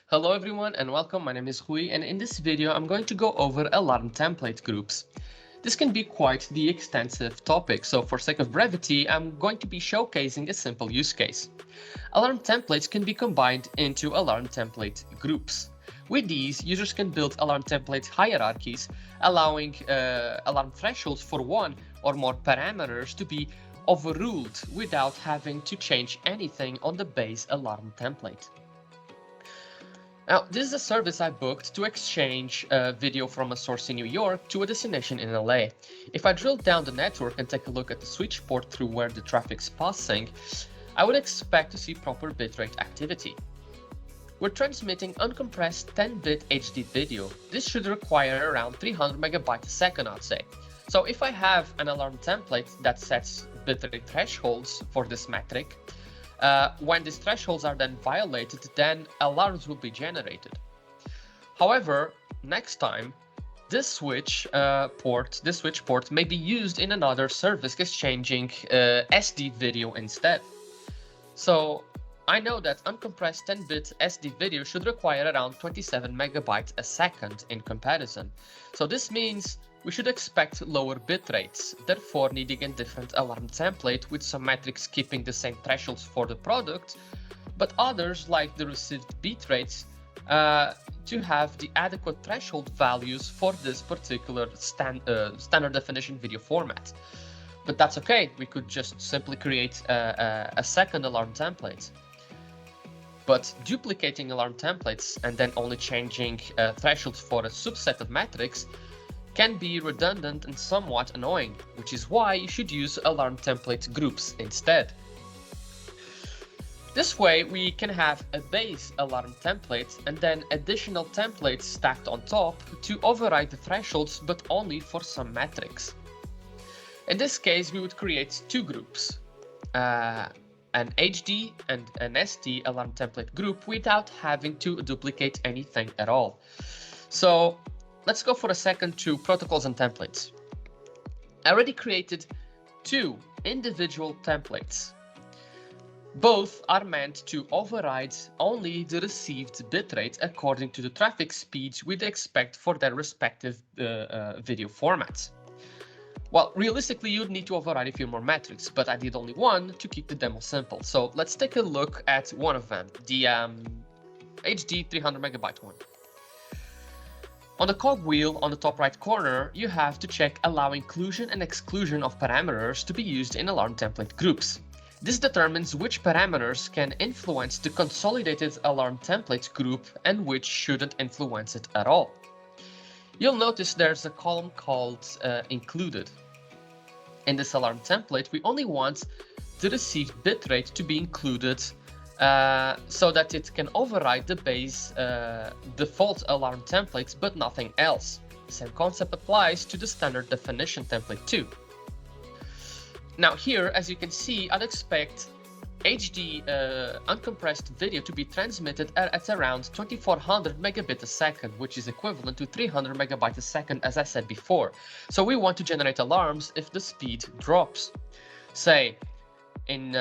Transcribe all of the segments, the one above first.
Hello everyone and welcome. My name is Rui, and in this video I'm going to go over alarm template groups. This can be quite the extensive topic, so for sake of brevity I'm going to be showcasing a simple use case. Alarm templates can be combined into alarm template groups. With these, users can build alarm template hierarchies, allowing alarm thresholds for one or more parameters to be overruled without having to change anything on the base alarm template. Now, this is a service I booked to exchange a video from a source in New York to a destination in LA. If I drill down the network and take a look at the switch port through where the traffic's passing, I would expect to see proper bitrate activity. We're transmitting uncompressed 10-bit HD video. This should require around 300 megabytes a second, I'd say. So if I have an alarm template that sets bitrate thresholds for this metric, when these thresholds are then violated, then alarms will be generated. However, next time, this switch port may be used in another service exchanging SD video instead. So I know that uncompressed 10-bit SD video should require around 27 megabytes a second in comparison. So this means we should expect lower bit rates, therefore needing a different alarm template with some metrics keeping the same thresholds for the product, but others like the received bit rates to have the adequate threshold values for this particular standard definition video format. But that's okay, we could just simply create a second alarm template. But duplicating alarm templates and then only changing thresholds for a subset of metrics can be redundant and somewhat annoying, which is why you should use alarm template groups instead. This way we can have a base alarm template and then additional templates stacked on top to override the thresholds, but only for some metrics. In this case we would create two groups, an HD and an ST alarm template group without having to duplicate anything at all. So let's go for a second to protocols and templates. I already created two individual templates. Both are meant to override only the received bitrate according to the traffic speeds we'd expect for their respective video formats. Well, realistically, you'd need to override a few more metrics, but I did only one to keep the demo simple. So let's take a look at one of them, the HD 300 megabyte one. On the cogwheel on the top right corner, you have to check allow inclusion and exclusion of parameters to be used in alarm template groups. This determines which parameters can influence the consolidated alarm template group and which shouldn't influence it at all. You'll notice there's a column called included. In this alarm template, we only want the received bitrate to be included so that it can override the base default alarm templates, but nothing else. The same concept applies to the standard definition template too. Now here, as you can see, I'd expect HD uncompressed video to be transmitted at around 2400 megabits a second, which is equivalent to 300 megabytes a second, as I said before. So we want to generate alarms if the speed drops. Say, in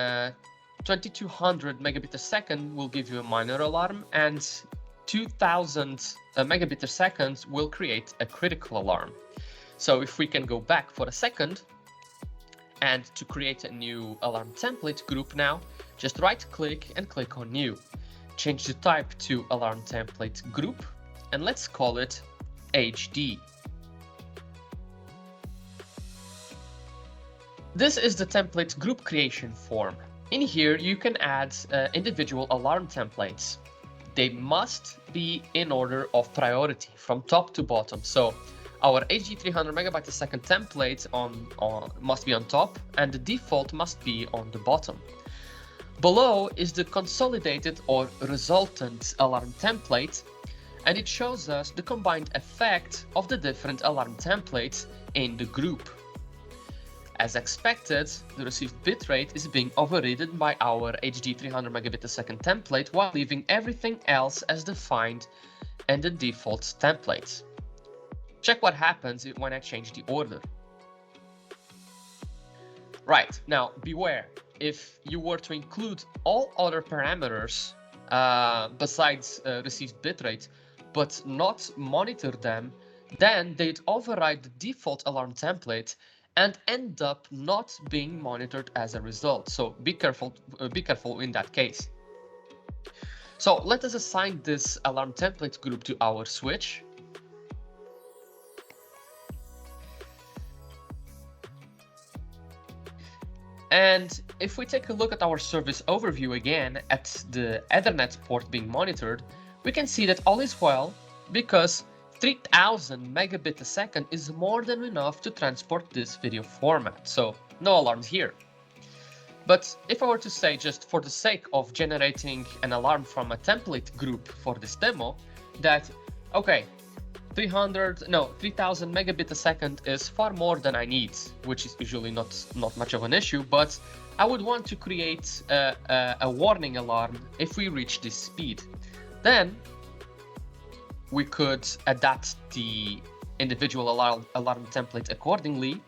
2200 megabits a second will give you a minor alarm, and 2000 megabits a second will create a critical alarm. So if we can go back for a second and to create a new alarm template group now, just right click and click on new. Change the type to alarm template group and let's call it HD. This is the template group creation form. In here, you can add individual alarm templates. They must be in order of priority from top to bottom. So our HD 300 megabytes a second template must be on top and the default must be on the bottom. Below is the consolidated or resultant alarm template, and it shows us the combined effect of the different alarm templates in the group. As expected, the received bitrate is being overridden by our HD 300 megabits a second template while leaving everything else as defined in the default template. Check what happens when I change the order. Right, now beware, if you were to include all other parameters besides received bitrate, but not monitor them, then they'd override the default alarm template and end up not being monitored as a result. So be careful in that case. So let us assign this alarm template group to our switch. And if we take a look at our service overview again at the Ethernet port being monitored, we can see that all is well because 3000 megabit a second is more than enough to transport this video format. So no alarms here. But if I were to say, just for the sake of generating an alarm from a template group for this demo, that, okay, 3000 megabit a second is far more than I need, which is usually not much of an issue, but I would want to create a warning alarm if we reach this speed. Then we could adapt the individual alarm template accordingly.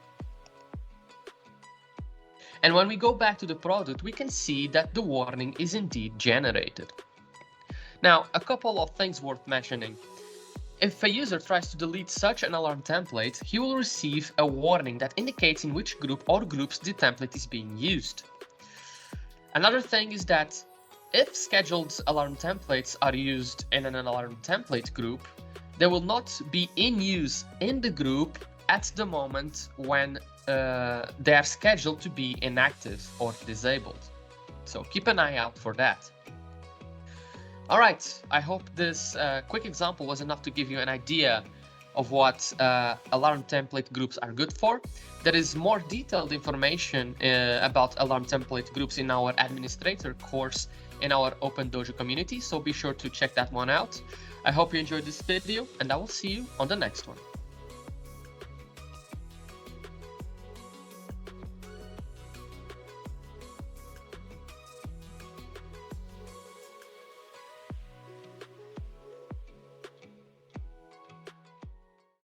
And when we go back to the product, we can see that the warning is indeed generated. Now, a couple of things worth mentioning. If a user tries to delete such an alarm template, he will receive a warning that indicates in which group or groups the template is being used. Another thing is that if scheduled alarm templates are used in an alarm template group, they will not be in use in the group at the moment when they are scheduled to be inactive or disabled. So keep an eye out for that. All right, I hope this quick example was enough to give you an idea of what alarm template groups are good for. There is more detailed information about alarm template groups in our administrator course in our Open Dojo community, so be sure to check that one out. I hope you enjoyed this video, and I will see you on the next one.